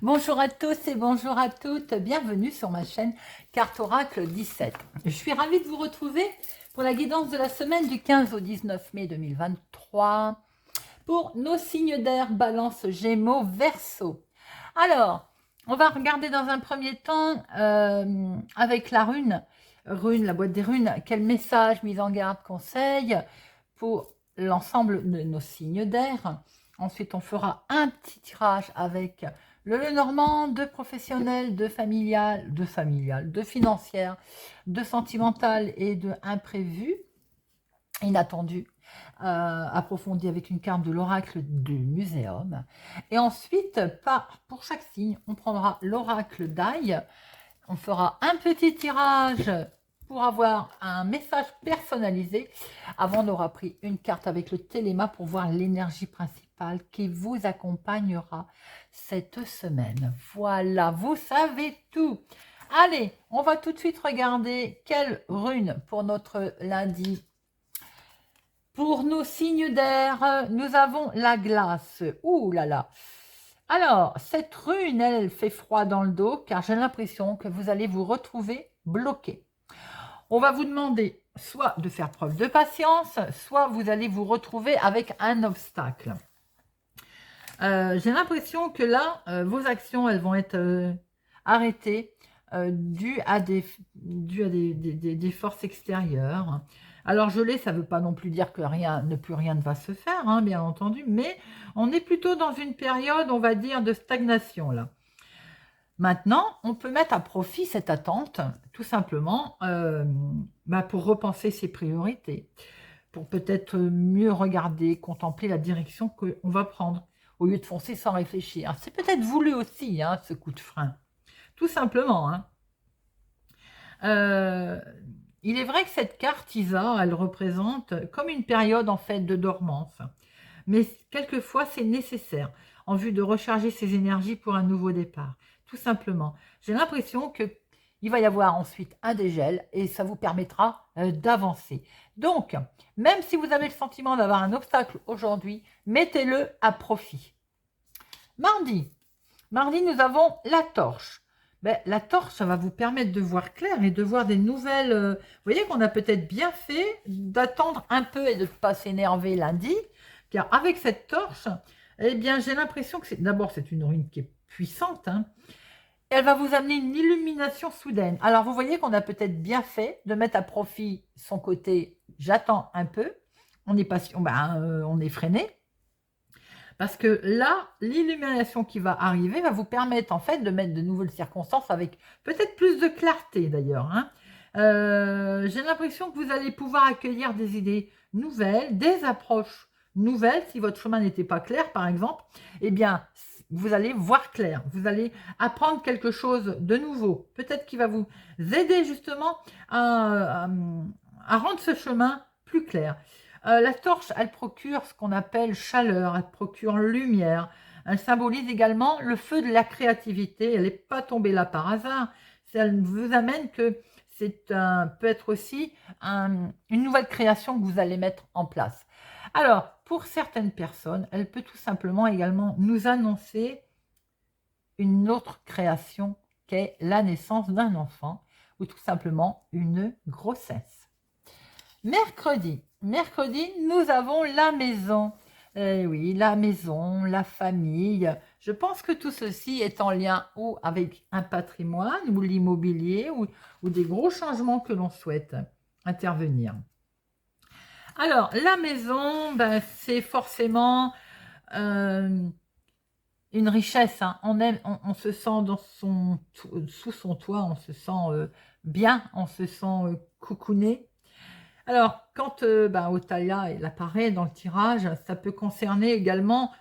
Bonjour à tous et bonjour à toutes, bienvenue sur ma chaîne Carte Oracle 17. Je suis ravie de vous retrouver pour la guidance de la semaine du 15 au 19 mai 2023 pour nos signes d'air Balance, Gémeaux, Verseau. Alors, on va regarder dans un premier temps avec la la boîte des runes, quel message, mise en garde, conseil pour l'ensemble de nos signes d'air. Ensuite, on fera un petit tirage avec le Lenormand, de professionnel, de familial, de financière, de sentimental et de imprévu, inattendu, approfondi avec une carte de l'oracle du muséum. Et ensuite, pour chaque signe, on prendra l'oracle d'ail. On fera un petit tirage pour avoir un message personnalisé. Avant, on aura pris une carte avec le téléma pour voir l'énergie principale qui vous accompagnera cette semaine. Voilà, vous savez tout. Allez, on va tout de suite regarder quelle rune pour notre lundi. Pour nos signes d'air, nous avons la glace. Ouh là là. Alors, cette rune, elle fait froid dans le dos car j'ai l'impression que vous allez vous retrouver bloqué. On va vous demander soit de faire preuve de patience, soit vous allez vous retrouver avec un obstacle. J'ai l'impression que là, vos actions, elles vont être arrêtées dues à des forces extérieures. Alors gelé, ça ne veut pas non plus dire que plus rien ne va se faire, hein, bien entendu, mais on est plutôt dans une période, on va dire, de stagnation là. Maintenant, on peut mettre à profit cette attente, tout simplement, pour repenser ses priorités, pour peut-être mieux regarder, contempler la direction qu'on va prendre, au lieu de foncer sans réfléchir. C'est peut-être voulu aussi, hein, ce coup de frein, tout simplement. Hein. Il est vrai que cette carte ISA, elle représente comme une période en fait de dormance, mais quelquefois c'est nécessaire en vue de recharger ses énergies pour un nouveau départ. Tout simplement. J'ai l'impression qu'il va y avoir ensuite un dégel et ça vous permettra d'avancer. Donc, même si vous avez le sentiment d'avoir un obstacle aujourd'hui, mettez-le à profit. Mardi, nous avons la torche. La torche, ça va vous permettre de voir clair et de voir des nouvelles... vous voyez qu'on a peut-être bien fait d'attendre un peu et de ne pas s'énerver lundi, car avec cette torche, eh bien, j'ai l'impression que d'abord, c'est une rune qui est puissante, hein, et elle va vous amener une illumination soudaine. Alors, vous voyez qu'on a peut-être bien fait de mettre à profit son côté « j'attends un peu », on est patient, on est freiné, parce que là, l'illumination qui va arriver va vous permettre en fait de mettre de nouvelles circonstances avec peut-être plus de clarté d'ailleurs. Hein. J'ai l'impression que vous allez pouvoir accueillir des idées nouvelles, des approches nouvelles. Si votre chemin n'était pas clair, par exemple, eh bien, vous allez voir clair. Vous allez apprendre quelque chose de nouveau. Peut-être qui va vous aider justement à rendre ce chemin plus clair. La torche, elle procure ce qu'on appelle chaleur, elle procure lumière. Elle symbolise également le feu de la créativité. Elle n'est pas tombée là par hasard. Elle vous amène que peut être aussi une nouvelle création que vous allez mettre en place. Alors, pour certaines personnes, elle peut tout simplement également nous annoncer une autre création qu'est la naissance d'un enfant ou tout simplement une grossesse. Mercredi, nous avons la maison. Eh oui, la maison, la famille. Je pense que tout ceci est en lien ou avec un patrimoine ou l'immobilier ou des gros changements que l'on souhaite intervenir. Alors, la maison, c'est forcément une richesse. Hein. On se sent sous son toit, on se sent bien, on se sent coucouné. Alors, quand Otalia elle apparaît dans le tirage, ça peut concerner également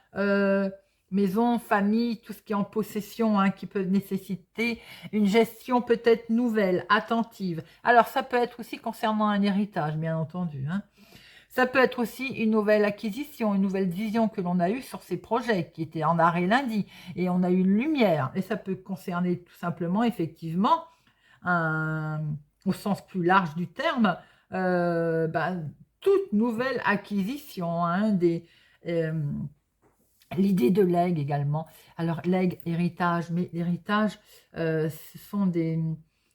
maison, famille, tout ce qui est en possession, hein, qui peut nécessiter une gestion peut-être nouvelle, attentive. Alors, ça peut être aussi concernant un héritage, bien entendu. Hein. Ça peut être aussi une nouvelle acquisition, une nouvelle vision que l'on a eue sur ces projets qui étaient en arrêt lundi. Et on a eu une lumière. Et ça peut concerner tout simplement, effectivement, au sens plus large du terme, toute nouvelle acquisition, hein, L'idée de legs également. Alors, legs, héritage, mais l'héritage, ce sont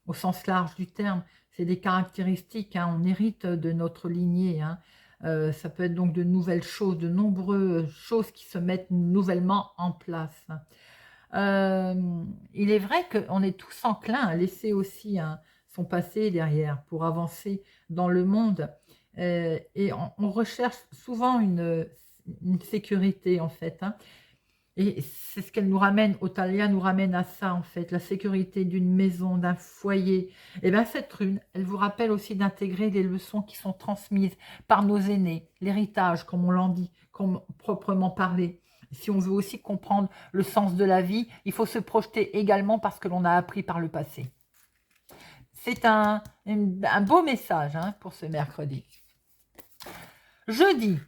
au sens large du terme, c'est des caractéristiques, hein, on hérite de notre lignée, hein. Ça peut être donc de nouvelles choses, de nombreuses choses qui se mettent nouvellement en place. Il est vrai qu'on est tous enclins à laisser aussi son passé derrière pour avancer dans le monde. Et on recherche souvent une sécurité en fait, hein. Et c'est ce qu'elle nous ramène, Otalia nous ramène à ça en fait, la sécurité d'une maison, d'un foyer. Et bien cette rune, elle vous rappelle aussi d'intégrer les leçons qui sont transmises par nos aînés, l'héritage, comme on l'en dit, comme proprement parlé. Si on veut aussi comprendre le sens de la vie, il faut se projeter également parce que l'on a appris par le passé. C'est un beau message, hein, pour ce mercredi. Jeudi.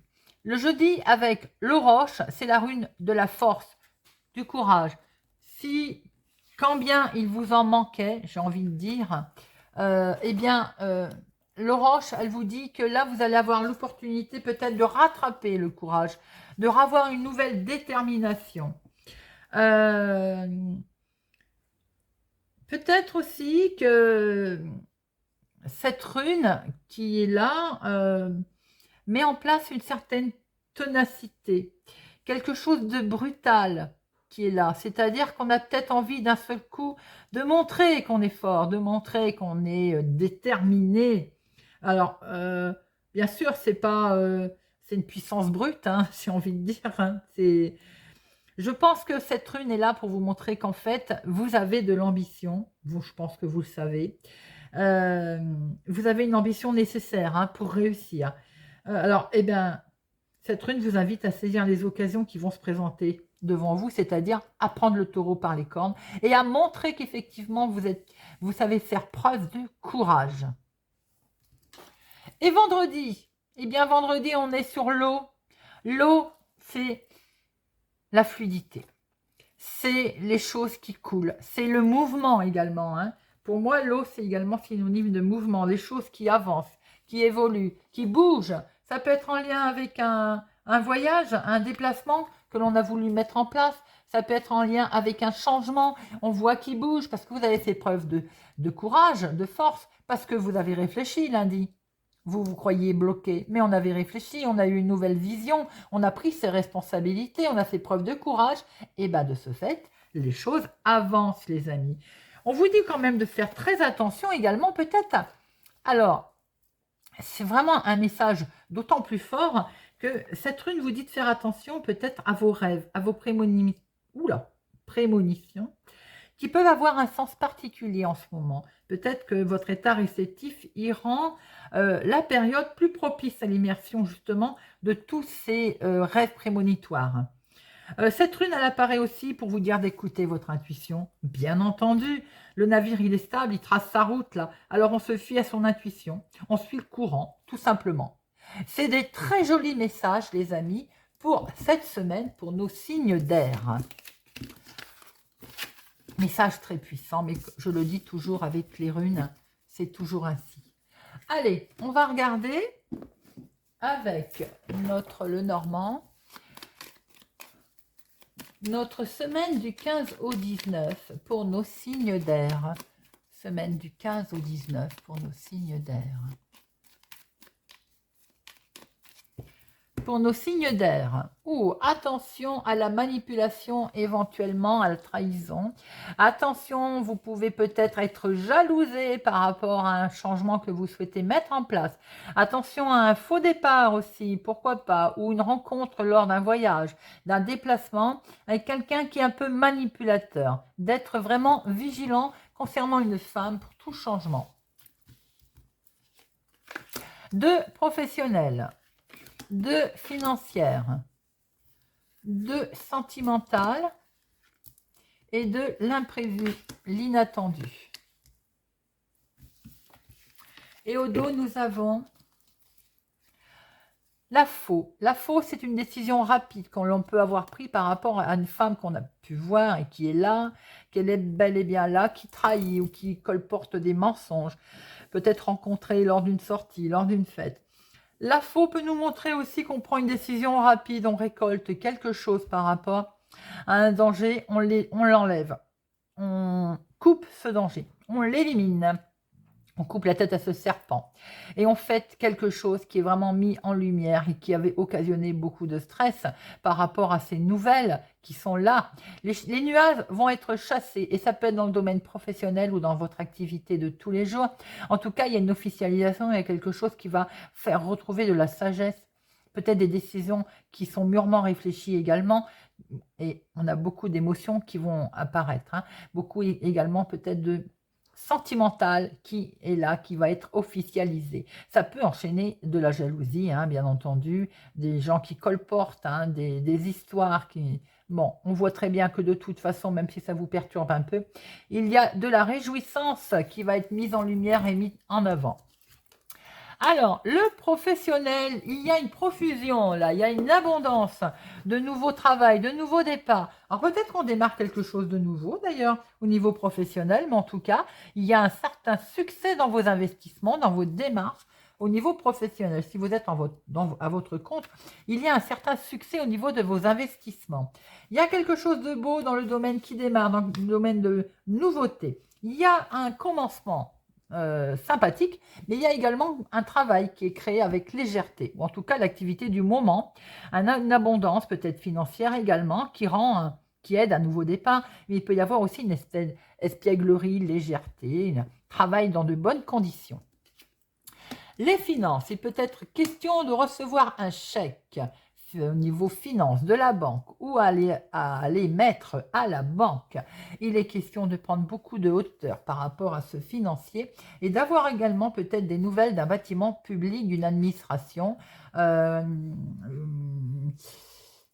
Le jeudi avec le roche, c'est la rune de la force, du courage. Si, quand bien il vous en manquait, j'ai envie de dire, eh bien, le roche, elle vous dit que là, vous allez avoir l'opportunité peut-être de rattraper le courage, de avoir une nouvelle détermination. Peut-être aussi que cette rune qui est là met en place une certaine ténacité, quelque chose de brutal qui est là. C'est-à-dire qu'on a peut-être envie d'un seul coup de montrer qu'on est fort, de montrer qu'on est déterminé. Alors, bien sûr, c'est une puissance brute, hein, j'ai envie de dire, hein. Je pense que cette rune est là pour vous montrer qu'en fait, vous avez de l'ambition. Je pense que vous le savez. Vous avez une ambition nécessaire, hein, pour réussir. Alors, eh bien, cette rune vous invite à saisir les occasions qui vont se présenter devant vous, c'est-à-dire à prendre le taureau par les cornes et à montrer qu'effectivement, vous savez faire preuve de courage. Et vendredi, eh bien, vendredi, on est sur l'eau. L'eau, c'est la fluidité. C'est les choses qui coulent. C'est le mouvement également, hein. Pour moi, l'eau, c'est également synonyme de mouvement. Les choses qui avancent, qui évoluent, qui bougent. Ça peut être en lien avec un voyage, un déplacement que l'on a voulu mettre en place. Ça peut être en lien avec un changement. On voit qui bouge parce que vous avez fait preuve de courage, de force, parce que vous avez réfléchi lundi. Vous croyez bloqué, mais on avait réfléchi, on a eu une nouvelle vision, on a pris ses responsabilités, on a fait preuve de courage, et bien de ce fait, les choses avancent, les amis. On vous dit quand même de faire très attention également, peut-être. Alors, c'est vraiment un message d'autant plus fort que cette rune vous dit de faire attention peut-être à vos rêves, à vos prémonitions, qui peuvent avoir un sens particulier en ce moment. Peut-être que votre état réceptif y rend la période plus propice à l'immersion justement de tous ces rêves prémonitoires. Cette rune, elle apparaît aussi pour vous dire d'écouter votre intuition. Bien entendu, le navire, il est stable, il trace sa route là. Alors on se fie à son intuition, on suit le courant, tout simplement. C'est des très jolis messages, les amis, pour cette semaine, pour nos signes d'air. Message très puissant, mais je le dis toujours avec les runes, c'est toujours ainsi. Allez, on va regarder avec le Normand, notre semaine du 15 au 19 pour nos signes d'air. Semaine du 15 au 19 pour nos signes d'air. Pour nos signes d'air, attention à la manipulation, éventuellement à la trahison. Attention, vous pouvez peut-être être jalousé par rapport à un changement que vous souhaitez mettre en place. Attention à un faux départ aussi, pourquoi pas, ou une rencontre lors d'un voyage, d'un déplacement avec quelqu'un qui est un peu manipulateur. D'être vraiment vigilant concernant une femme pour tout changement. De professionnel. De financière, de sentimentale et de l'imprévu, l'inattendu. Et au dos, nous avons la faux. La faux, c'est une décision rapide qu'on l'on peut avoir prise par rapport à une femme qu'on a pu voir et qui est là, qu'elle est bel et bien là, qui trahit ou qui colporte des mensonges, peut-être rencontrée lors d'une sortie, lors d'une fête. La faux peut nous montrer aussi qu'on prend une décision rapide, on récolte quelque chose par rapport à un danger, on l'enlève, on coupe ce danger, on l'élimine. On coupe la tête à ce serpent et on fait quelque chose qui est vraiment mis en lumière et qui avait occasionné beaucoup de stress par rapport à ces nouvelles qui sont là. Les nuages vont être chassés et ça peut être dans le domaine professionnel ou dans votre activité de tous les jours. En tout cas, il y a une officialisation, il y a quelque chose qui va faire retrouver de la sagesse, peut-être des décisions qui sont mûrement réfléchies également. Et on a beaucoup d'émotions qui vont apparaître, hein. Beaucoup également peut-être de sentimental qui est là, qui va être officialisé. Ça peut enchaîner de la jalousie, hein, bien entendu, des gens qui colportent, hein, des histoires qui... Bon, on voit très bien que de toute façon, même si ça vous perturbe un peu, il y a de la réjouissance qui va être mise en lumière et mise en avant. Alors, le professionnel, il y a une profusion là, il y a une abondance de nouveaux travail, de nouveaux départs. Alors peut-être qu'on démarre quelque chose de nouveau d'ailleurs au niveau professionnel, mais en tout cas, il y a un certain succès dans vos investissements, dans vos démarches au niveau professionnel. Si vous êtes à votre compte, il y a un certain succès au niveau de vos investissements. Il y a quelque chose de beau dans le domaine qui démarre, dans le domaine de nouveauté. Il y a un commencement sympathique, mais il y a également un travail qui est créé avec légèreté, ou en tout cas l'activité du moment, une abondance peut-être financière également, qui aide à nouveau départ, mais il peut y avoir aussi une espièglerie, légèreté, un travail dans de bonnes conditions. Les finances, il peut être question de recevoir un chèque au niveau finance de la banque ou à aller mettre à la banque. Il est question de prendre beaucoup de hauteur par rapport à ce financier et d'avoir également peut-être des nouvelles d'un bâtiment public, d'une administration, des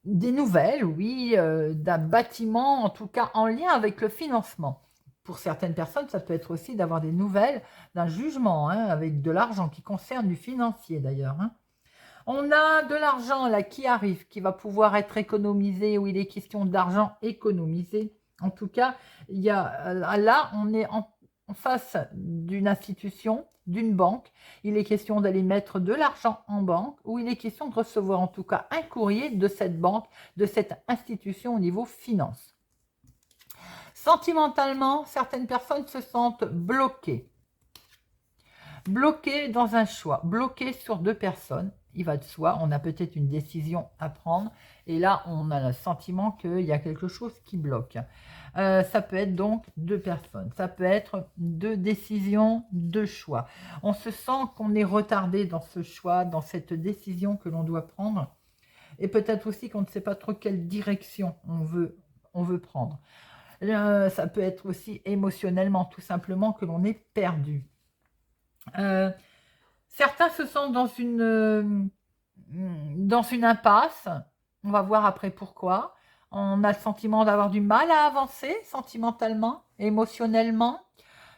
nouvelles, oui, d'un bâtiment en tout cas en lien avec le financement. Pour certaines personnes, ça peut être aussi d'avoir des nouvelles d'un jugement, hein, avec de l'argent qui concerne du financier d'ailleurs, hein. On a de l'argent là qui arrive, qui va pouvoir être économisé, où il est question d'argent économisé. En tout cas, il y a, là, on est en face d'une institution, d'une banque. Il est question d'aller mettre de l'argent en banque, ou il est question de recevoir en tout cas un courrier de cette banque, de cette institution au niveau finance. Sentimentalement, certaines personnes se sentent bloquées. Bloquées dans un choix, bloquées sur deux personnes. Il va de soi, on a peut-être une décision à prendre et là on a le sentiment qu'il y a quelque chose qui bloque. Ça peut être donc deux personnes, ça peut être deux décisions, deux choix. On se sent qu'on est retardé dans ce choix, dans cette décision que l'on doit prendre et peut-être aussi qu'on ne sait pas trop quelle direction on veut prendre. Ça peut être aussi émotionnellement, tout simplement que l'on est perdu. Certains se sentent dans une impasse. On va voir après pourquoi. On a le sentiment d'avoir du mal à avancer sentimentalement, émotionnellement.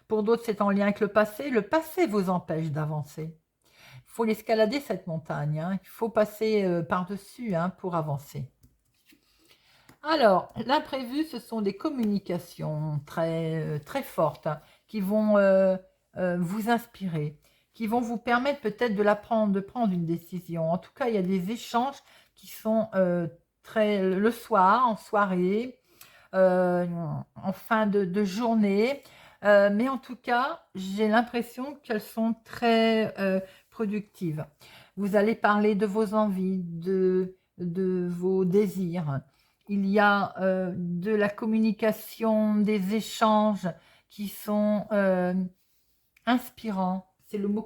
Pour d'autres, c'est en lien avec le passé. Le passé vous empêche d'avancer. Il faut l'escalader, cette montagne, hein. Il faut passer par-dessus, hein, pour avancer. Alors, l'imprévu, ce sont des communications très, très fortes, hein, qui vont vous inspirer, qui vont vous permettre peut-être de prendre une décision. En tout cas, il y a des échanges qui sont le soir, en soirée, en fin de journée. Mais en tout cas, j'ai l'impression qu'elles sont très productives. Vous allez parler de vos envies, de vos désirs. Il y a de la communication, des échanges qui sont inspirants, c'est le mot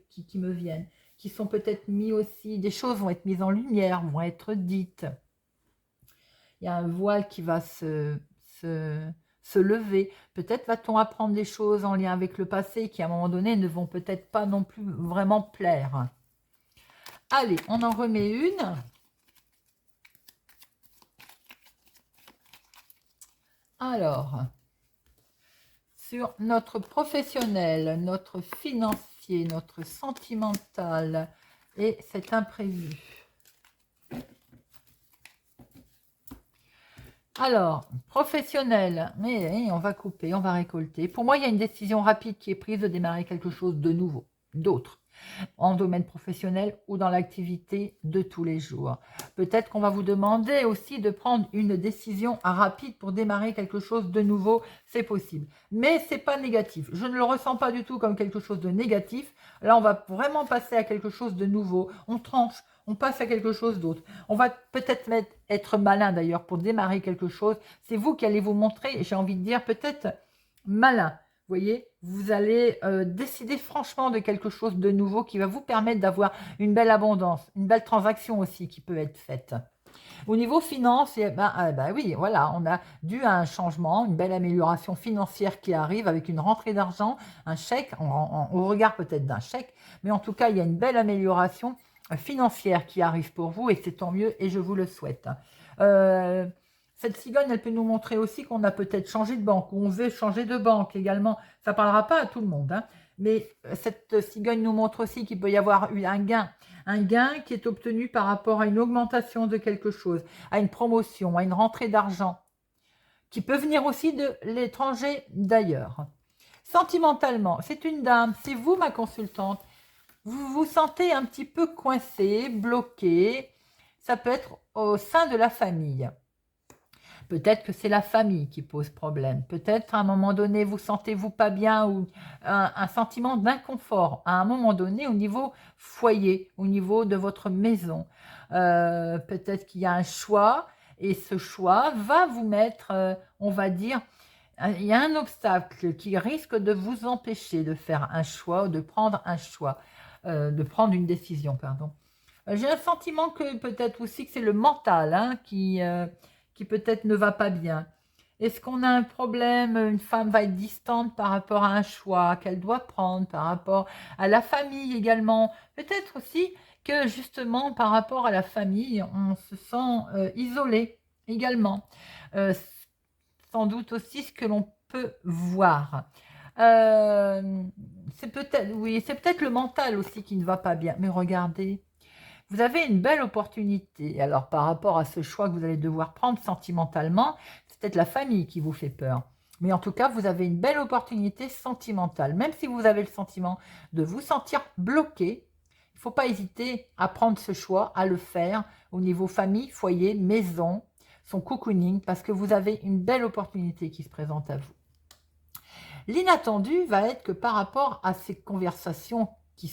qui me vient, qui sont peut-être mis aussi, des choses vont être mises en lumière, vont être dites. Il y a un voile qui va se lever. Peut-être va-t-on apprendre des choses en lien avec le passé qui, à un moment donné, ne vont peut-être pas non plus vraiment plaire. Allez, on en remet une. Alors, sur notre professionnel, notre financier, notre sentimental et cet imprévu. Alors, professionnel, mais on va couper, on va récolter. Pour moi, il y a une décision rapide qui est prise de démarrer quelque chose de nouveau. d'autres, en domaine professionnel ou dans l'activité de tous les jours. Peut-être qu'on va vous demander aussi de prendre une décision rapide pour démarrer quelque chose de nouveau, c'est possible. Mais c'est pas négatif. Je ne le ressens pas du tout comme quelque chose de négatif. Là, on va vraiment passer à quelque chose de nouveau. On tranche, on passe à quelque chose d'autre. On va peut-être être malin d'ailleurs pour démarrer quelque chose. C'est vous qui allez vous montrer, j'ai envie de dire, peut-être malin. Vous voyez, vous allez décider franchement de quelque chose de nouveau qui va vous permettre d'avoir une belle abondance, une belle transaction aussi qui peut être faite. Au niveau finance, oui, voilà, on a dû à un changement, une belle amélioration financière qui arrive avec une rentrée d'argent, un chèque, au regard peut-être d'un chèque, mais en tout cas, il y a une belle amélioration financière qui arrive pour vous et c'est tant mieux et je vous le souhaite. Cette cigogne, elle peut nous montrer aussi qu'on a peut-être changé de banque ou on veut changer de banque également. Ça ne parlera pas à tout le monde, hein, mais cette cigogne nous montre aussi qu'il peut y avoir eu un gain qui est obtenu par rapport à une augmentation de quelque chose, à une promotion, à une rentrée d'argent, qui peut venir aussi de l'étranger d'ailleurs. Sentimentalement, c'est une dame, c'est vous ma consultante, vous vous sentez un petit peu coincé, bloqué, ça peut être au sein de la famille. Peut-être que c'est la famille qui pose problème. Peut-être à un moment donné, vous sentez-vous pas bien ou un sentiment d'inconfort à un moment donné au niveau foyer, au niveau de votre maison. Peut-être qu'il y a un choix et ce choix va vous mettre, on va dire, il y a un obstacle qui risque de vous empêcher de faire un choix ou de prendre un choix, de prendre une décision, pardon. J'ai un sentiment que peut-être aussi que c'est le mental hein, qui peut-être ne va pas bien. Est-ce qu'on a un problème? Une femme va être distante par rapport à un choix qu'elle doit prendre, par rapport à la famille également. Peut-être aussi que justement par rapport à la famille, on se sent isolé également. Euh, Sans doute aussi ce que l'on peut voir. C'est peut-être, oui, c'est peut-être le mental aussi qui ne va pas bien. Mais regardez, vous avez une belle opportunité. Alors, par rapport à ce choix que vous allez devoir prendre sentimentalement, c'est peut-être la famille qui vous fait peur. Mais en tout cas, vous avez une belle opportunité sentimentale. Même si vous avez le sentiment de vous sentir bloqué, il ne faut pas hésiter à prendre ce choix, à le faire au niveau famille, foyer, maison, son cocooning, parce que vous avez une belle opportunité qui se présente à vous. L'inattendu va être que par rapport à ces conversations qui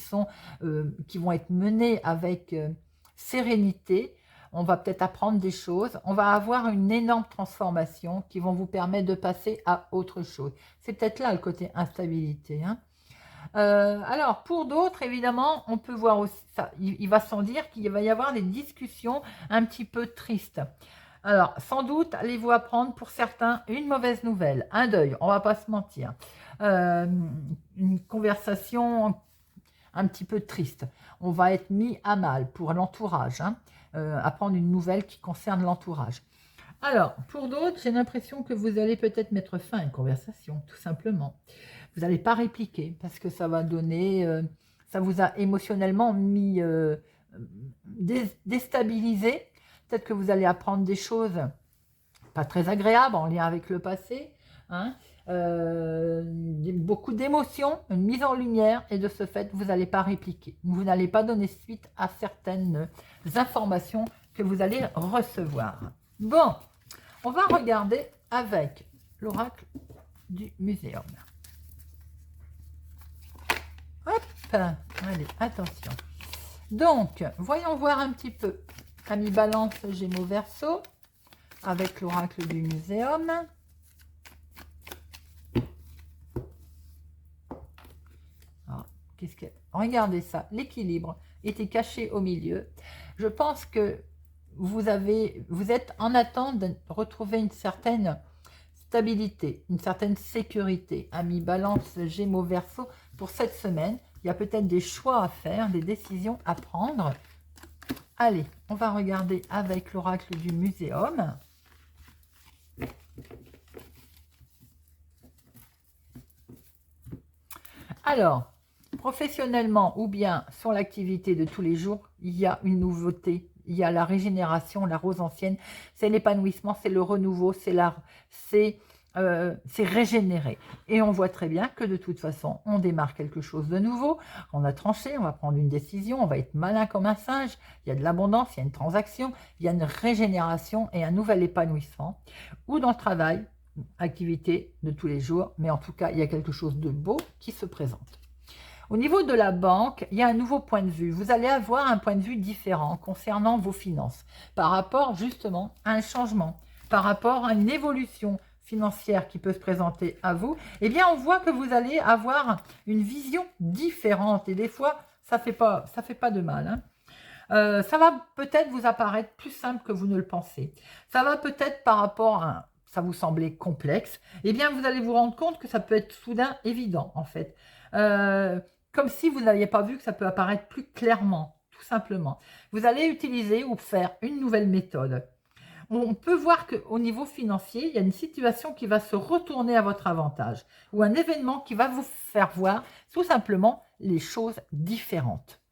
vont être menées avec sérénité, on va peut-être apprendre des choses, on va avoir une énorme transformation qui vont vous permettre de passer à autre chose. C'est peut-être là le côté instabilité. Hein. Alors, pour d'autres, évidemment, on peut voir aussi ça. Il va sans dire qu'il va y avoir des discussions un petit peu tristes. Alors, sans doute, allez-vous apprendre pour certains une mauvaise nouvelle, un deuil, on va pas se mentir. Une conversation un petit peu triste. On va être mis à mal pour l'entourage, hein, apprendre une nouvelle qui concerne l'entourage. Alors, pour d'autres, j'ai l'impression que vous allez peut-être mettre fin à une conversation, tout simplement. Vous n'allez pas répliquer parce que ça va donner, ça vous a émotionnellement mis déstabilisé. Peut-être que vous allez apprendre des choses pas très agréables en lien avec le passé, hein, beaucoup d'émotions, une mise en lumière, et de ce fait, vous n'allez pas répliquer. Vous n'allez pas donner suite à certaines informations que vous allez recevoir. Bon, on va regarder avec l'oracle du muséum. Hop, allez, attention. Donc, voyons voir un petit peu. Amis Balance, Gémeaux, Verseau, avec l'oracle du muséum. Alors, regardez ça, l'équilibre était caché au milieu. Je pense que vous êtes en attente de retrouver une certaine stabilité, une certaine sécurité. Amis Balance, Gémeaux, Verseau, pour cette semaine, il y a peut-être des choix à faire, des décisions à prendre. Allez, on va regarder avec l'oracle du muséum. Alors, professionnellement ou bien sur l'activité de tous les jours, il y a une nouveauté. Il y a la régénération, la rose ancienne, c'est l'épanouissement, c'est le renouveau, c'est c'est régénéré. Et on voit très bien que de toute façon, on démarre quelque chose de nouveau, on a tranché, on va prendre une décision, on va être malin comme un singe, il y a de l'abondance, il y a une transaction, il y a une régénération et un nouvel épanouissement, ou dans le travail, activité de tous les jours, mais en tout cas, il y a quelque chose de beau qui se présente. Au niveau de la banque, il y a un nouveau point de vue. Vous allez avoir un point de vue différent concernant vos finances, par rapport justement à un changement, par rapport à une évolution financière qui peut se présenter à vous. Eh bien, on voit que vous allez avoir une vision différente et des fois, ça fait pas de mal, hein. Ça va peut-être vous apparaître plus simple que vous ne le pensez. Ça va peut-être par rapport à, ça vous semblait complexe, eh bien vous allez vous rendre compte que ça peut être soudain évident en fait. Comme si vous n'aviez pas vu que ça peut apparaître plus clairement, tout simplement. Vous allez utiliser ou faire une nouvelle méthode. On peut voir qu'au niveau financier, il y a une situation qui va se retourner à votre avantage ou un événement qui va vous faire voir tout simplement les choses différentes.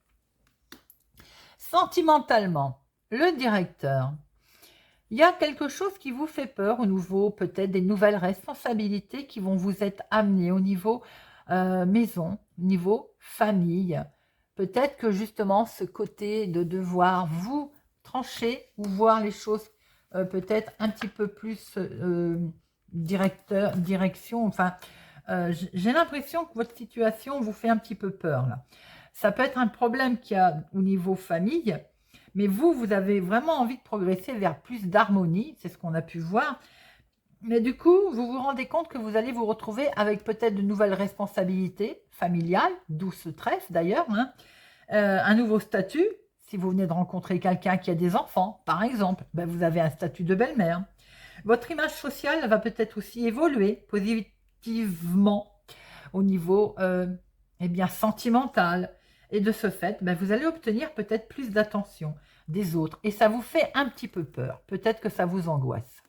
Sentimentalement, le directeur, il y a quelque chose qui vous fait peur au niveau, peut-être des nouvelles responsabilités qui vont vous être amenées au niveau maison, niveau famille. Peut-être que justement ce côté de devoir vous trancher ou voir les choses peut-être un petit peu plus direction. Enfin, j'ai l'impression que votre situation vous fait un petit peu peur là. Ça peut être un problème qu'il y a au niveau famille, mais vous avez vraiment envie de progresser vers plus d'harmonie, c'est ce qu'on a pu voir. Mais du coup, vous vous rendez compte que vous allez vous retrouver avec peut-être de nouvelles responsabilités familiales, d'où ce trèfle d'ailleurs, hein. Un nouveau statut, si vous venez de rencontrer quelqu'un qui a des enfants, par exemple, ben vous avez un statut de belle-mère. Votre image sociale va peut-être aussi évoluer positivement au niveau eh bien, sentimental. Et de ce fait, ben, vous allez obtenir peut-être plus d'attention des autres. Et ça vous fait un petit peu peur. Peut-être que ça vous angoisse.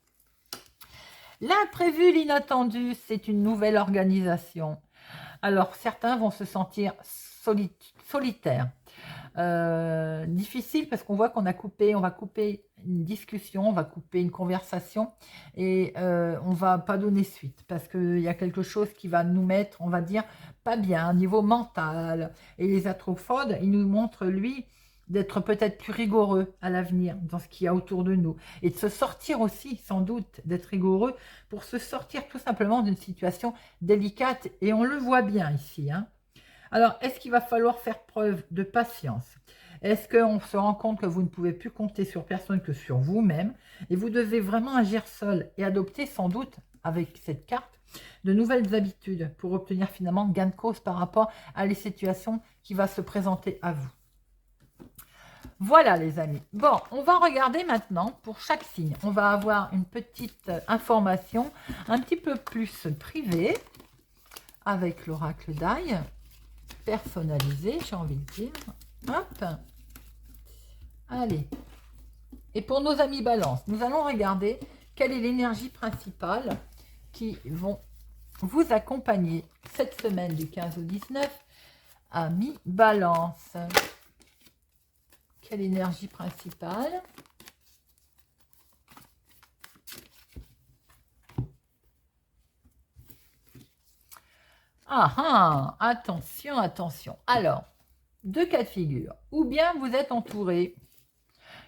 L'imprévu, l'inattendu, c'est une nouvelle organisation. Alors, certains vont se sentir solitaires. Difficile parce qu'on voit qu'on a coupé, on va couper une discussion, on va couper une conversation et on va pas donner suite parce qu'il y a quelque chose qui va nous mettre, on va dire, pas bien au niveau mental. Et les atrophodes, ils nous montrent, lui, d'être peut-être plus rigoureux à l'avenir dans ce qu'il y a autour de nous et de se sortir aussi, sans doute, d'être rigoureux pour se sortir tout simplement d'une situation délicate et on le voit bien ici, hein. Alors, est-ce qu'il va falloir faire preuve de patience? Est-ce qu'on se rend compte que vous ne pouvez plus compter sur personne que sur vous-même et vous devez vraiment agir seul et adopter sans doute, avec cette carte, de nouvelles habitudes pour obtenir finalement gain de cause par rapport à les situations qui vont se présenter à vous. Voilà les amis. Bon, on va regarder maintenant pour chaque signe. On va avoir une petite information un petit peu plus privée avec l'oracle d'ail. Personnalisé, j'ai envie de dire. Hop. Allez. Et pour nos amis balance, nous allons regarder quelle est l'énergie principale qui vont vous accompagner cette semaine du 15 au 19. Amis balance. Quelle énergie principale? Ah ah, attention, attention. Alors, deux cas de figure. Ou bien vous êtes entouré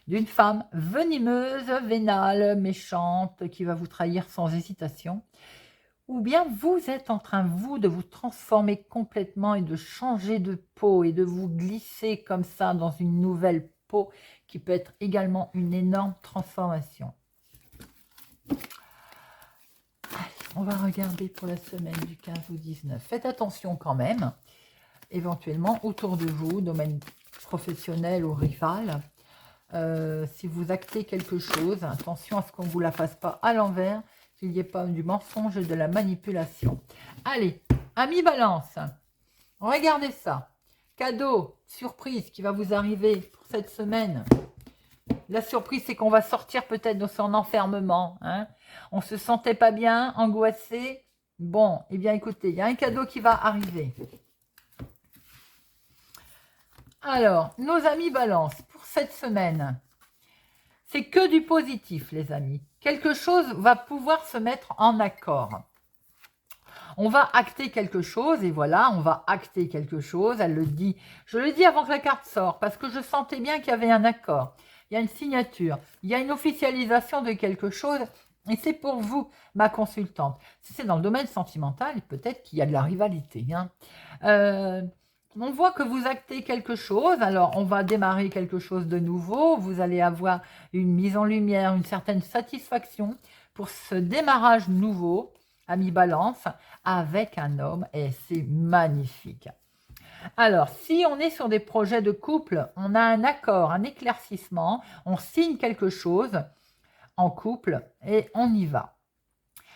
d'une femme venimeuse, vénale, méchante, qui va vous trahir sans hésitation. Ou bien vous êtes en train, vous, de vous transformer complètement et de changer de peau et de vous glisser comme ça dans une nouvelle peau qui peut être également une énorme transformation. On va regarder pour la semaine du 15 au 19. Faites attention quand même, éventuellement autour de vous, domaine professionnel ou rival. Si vous actez quelque chose, attention à ce qu'on ne vous la fasse pas à l'envers, qu'il n'y ait pas du mensonge et de la manipulation. Allez, amis balance, regardez ça. Cadeau, surprise qui va vous arriver pour cette semaine. La surprise, c'est qu'on va sortir peut-être de son enfermement, hein. On se sentait pas bien, angoissé. Bon, eh bien écoutez, il y a un cadeau qui va arriver. Alors, nos amis balance, pour cette semaine, c'est que du positif, les amis. quelque chose va pouvoir se mettre en accord. On va acter quelque chose, et voilà, on va acter quelque chose, elle le dit. Je le dis avant que la carte sorte, parce que je sentais bien qu'il y avait un accord. Il y a une signature, il y a une officialisation de quelque chose, et c'est pour vous, ma consultante. Si c'est dans le domaine sentimental, peut-être qu'il y a de la rivalité. Hein. On voit que vous actez quelque chose, alors on va démarrer quelque chose de nouveau, vous allez avoir une mise en lumière, une certaine satisfaction pour ce démarrage nouveau, ami Balance, avec un homme, et c'est magnifique. Alors, si on est sur des projets de couple, on a un accord, un éclaircissement, on signe quelque chose en couple et on y va.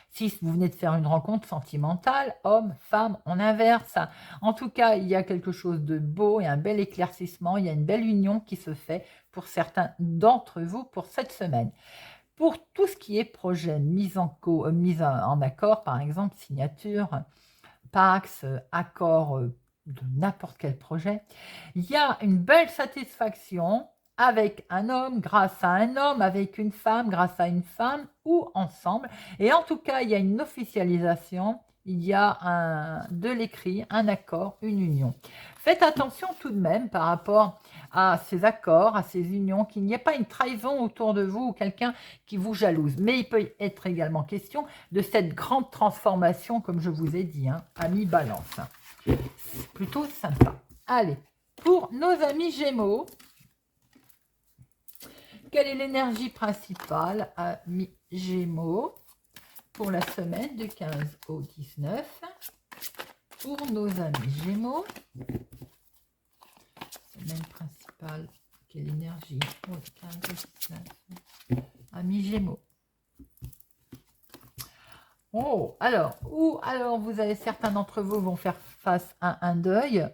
Si vous venez de faire une rencontre sentimentale, homme, femme, on inverse. En tout cas, il y a quelque chose de beau et un bel éclaircissement, il y a une belle union qui se fait pour certains d'entre vous pour cette semaine. Pour tout ce qui est projet, mise en accord, par exemple, signature, Pax, accord de n'importe quel projet, il y a une belle satisfaction avec un homme, grâce à un homme, avec une femme, grâce à une femme, ou ensemble. Et en tout cas, il y a une officialisation, il y a de l'écrit, un accord, une union. Faites attention tout de même par rapport à ces accords, à ces unions, qu'il n'y ait pas une trahison autour de vous ou quelqu'un qui vous jalouse. Mais il peut être également question de cette grande transformation, comme je vous ai dit, hein, ami Balance. C'est plutôt sympa. Allez, pour nos amis Gémeaux, quelle est l'énergie principale, amis Gémeaux, pour la semaine du 15 au 19? Pour nos amis Gémeaux, semaine principale, quelle énergie pour le 15 au 19? Amis Gémeaux. Oh, alors vous avez, certains d'entre vous vont faire face à un deuil,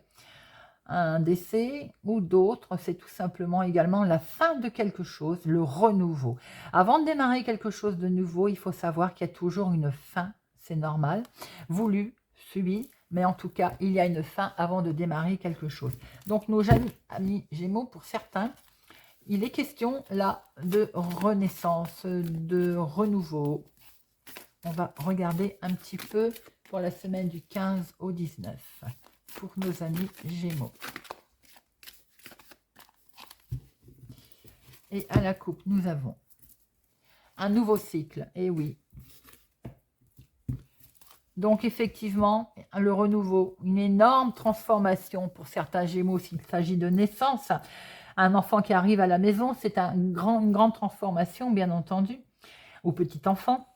un décès, ou d'autres, c'est tout simplement également la fin de quelque chose, le renouveau. Avant de démarrer quelque chose de nouveau, il faut savoir qu'il y a toujours une fin, c'est normal, voulu, subi, mais en tout cas, il y a une fin avant de démarrer quelque chose. Donc, nos amis Gémeaux, pour certains, il est question là de renaissance, de renouveau. On va regarder un petit peu pour la semaine du 15 au 19 pour nos amis Gémeaux. Et à la coupe, nous avons un nouveau cycle. Et oui. Donc, effectivement, le renouveau, une énorme transformation pour certains Gémeaux s'il s'agit de naissance. Un enfant qui arrive à la maison, c'est une grande transformation, bien entendu, au petit enfant.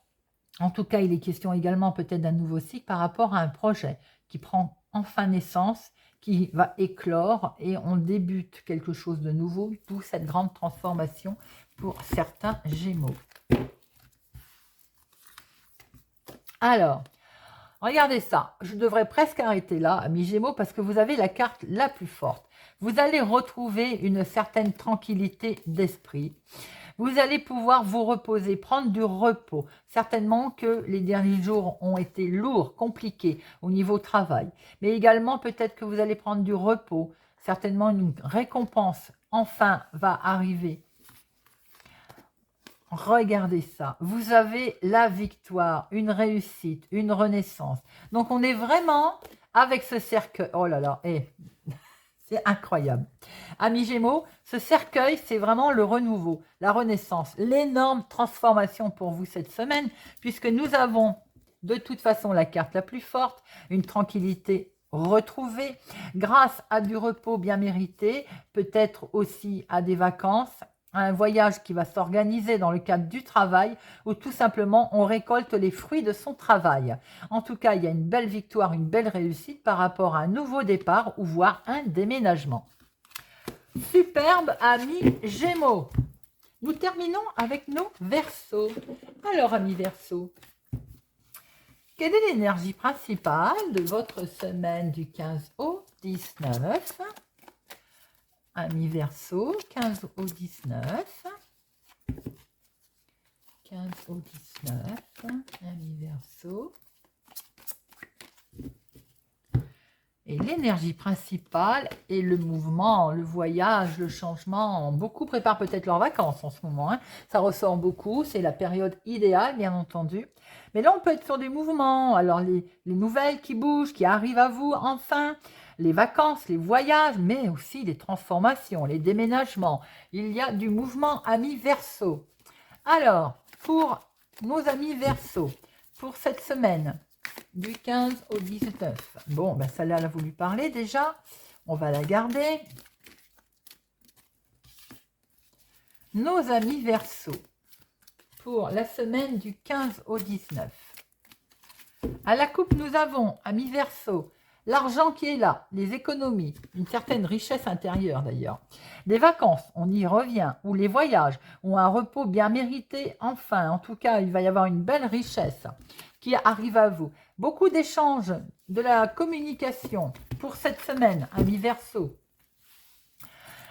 En tout cas, il est question également peut-être d'un nouveau cycle par rapport à un projet qui prend enfin naissance, qui va éclore et on débute quelque chose de nouveau, d'où cette grande transformation pour certains Gémeaux. Alors, regardez ça, je devrais presque arrêter là, amis Gémeaux, parce que vous avez la carte la plus forte. Vous allez retrouver une certaine tranquillité d'esprit. Vous allez pouvoir vous reposer, prendre du repos. Certainement que les derniers jours ont été lourds, compliqués au niveau travail. Mais également, peut-être que vous allez prendre du repos. Certainement, une récompense, enfin, va arriver. Regardez ça. Vous avez la victoire, une réussite, une renaissance. Donc, on est vraiment avec ce cercle. Oh là là, c'est incroyable. Amis Gémeaux, ce cercueil, c'est vraiment le renouveau, la renaissance, l'énorme transformation pour vous cette semaine, puisque nous avons de toute façon la carte la plus forte, une tranquillité retrouvée, grâce à du repos bien mérité, peut-être aussi à des vacances, un voyage qui va s'organiser dans le cadre du travail ou tout simplement on récolte les fruits de son travail. En tout cas, il y a une belle victoire, une belle réussite par rapport à un nouveau départ ou voire un déménagement. Superbe, amis Gémeaux. Nous terminons avec nos Verseaux. Alors, amis Verseaux, quelle est l'énergie principale de votre semaine du 15 au 19? Amis Verseaux, 15 au 19. 15 au 19, amis Verseaux. Et l'énergie principale est le mouvement, le voyage, le changement. Beaucoup préparent peut-être leurs vacances en ce moment, hein. Ça ressort beaucoup, c'est la période idéale, bien entendu. Mais là, on peut être sur des mouvements. Alors, les nouvelles qui bougent, qui arrivent à vous, enfin, les vacances, les voyages, mais aussi les transformations, les déménagements. Il y a du mouvement amis Verseau. Alors, pour nos amis Verseau, pour cette semaine, du 15 au 19. Bon, ben celle-là, elle a voulu parler déjà. On va la garder. Nos amis Verseau, pour la semaine du 15 au 19. À la coupe, nous avons, amis Verseau, l'argent qui est là, les économies, une certaine richesse intérieure d'ailleurs. Des vacances, on y revient, ou les voyages, ou un repos bien mérité, enfin, en tout cas, il va y avoir une belle richesse qui arrive à vous. Beaucoup d'échanges, de la communication pour cette semaine, amis Verseau.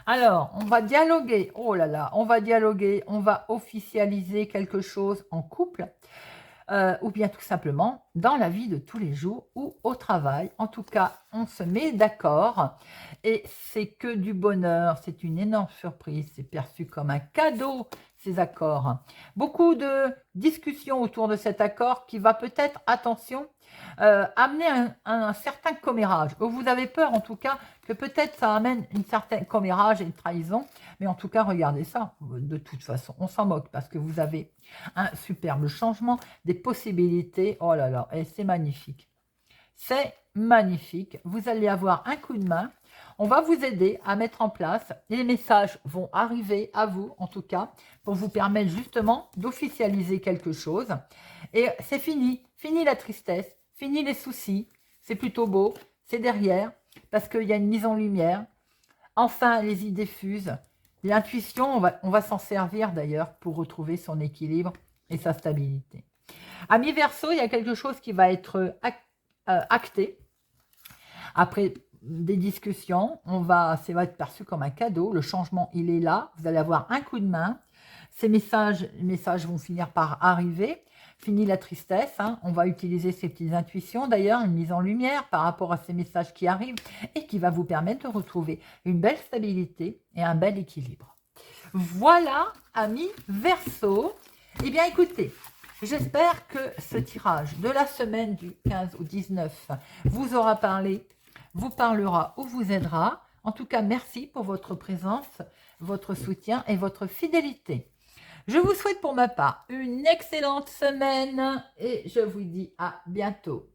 Alors, on va dialoguer, oh là là, on va dialoguer, on va officialiser quelque chose en couple, ou bien tout simplement dans la vie de tous les jours ou au travail. En tout cas, on se met d'accord et c'est que du bonheur, c'est une énorme surprise, c'est perçu comme un cadeau, ces accords. Beaucoup de discussions autour de cet accord qui va peut-être, attention, amener un certain commérage. Vous avez peur en tout cas que peut-être ça amène une certaine commérage et une trahison, mais en tout cas, regardez ça, de toute façon, on s'en moque parce que vous avez un superbe changement, des possibilités, oh là là, et c'est magnifique. C'est magnifique, vous allez avoir un coup de main, on va vous aider à mettre en place, les messages vont arriver à vous, en tout cas, pour vous permettre justement d'officialiser quelque chose. Et c'est fini, fini la tristesse, fini les soucis, c'est plutôt beau, c'est derrière, parce qu'il y a une mise en lumière. Enfin, les idées fusent. L'intuition, on va s'en servir d'ailleurs pour retrouver son équilibre et sa stabilité. Amis Verseau, il y a quelque chose qui va être acté. Après des discussions, ça va être perçu comme un cadeau. Le changement, il est là. Vous allez avoir un coup de main. Les messages vont finir par arriver. Fini la tristesse, hein. On va utiliser ces petites intuitions, d'ailleurs, une mise en lumière par rapport à ces messages qui arrivent et qui va vous permettre de retrouver une belle stabilité et un bel équilibre. Voilà, amis Verseau. Eh bien, écoutez, j'espère que ce tirage de la semaine du 15 au 19 vous aura parlé, vous parlera ou vous aidera. En tout cas, merci pour votre présence, votre soutien et votre fidélité. Je vous souhaite pour ma part une excellente semaine et je vous dis à bientôt.